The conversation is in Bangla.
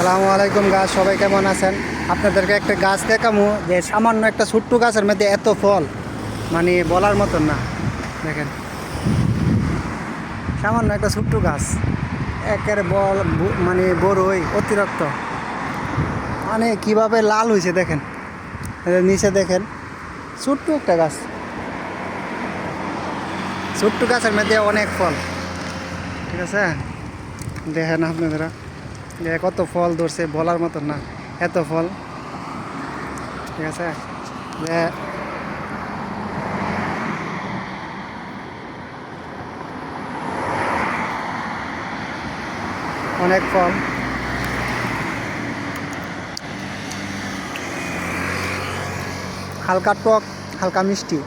আসসালামু আলাইকুম গাছ, সবাই কেমন আছেন? আপনাদেরকে একটা গাছ দেখামু যে সামান্য একটা ছোট্ট গাছের মধ্যে এত ফল, মানে বলার মতন না। দেখেন, সামান্য একটা ছোট্ট গাছ একেবারে মানে বড়ই অতিরিক্ত, মানে কিভাবে লাল হয়েছে দেখেন। এর নিচে দেখেন, ছোট্ট একটা গাছ, ছোট্ট গাছের মধ্যে অনেক ফল। ঠিক আছে, দেখেন আপনারা যে কত ফল ধরছে, বলার মতন না, এত ফল। ঠিক আছে, যে অনেক ফল, হালকা টক, হালকা মিষ্টি।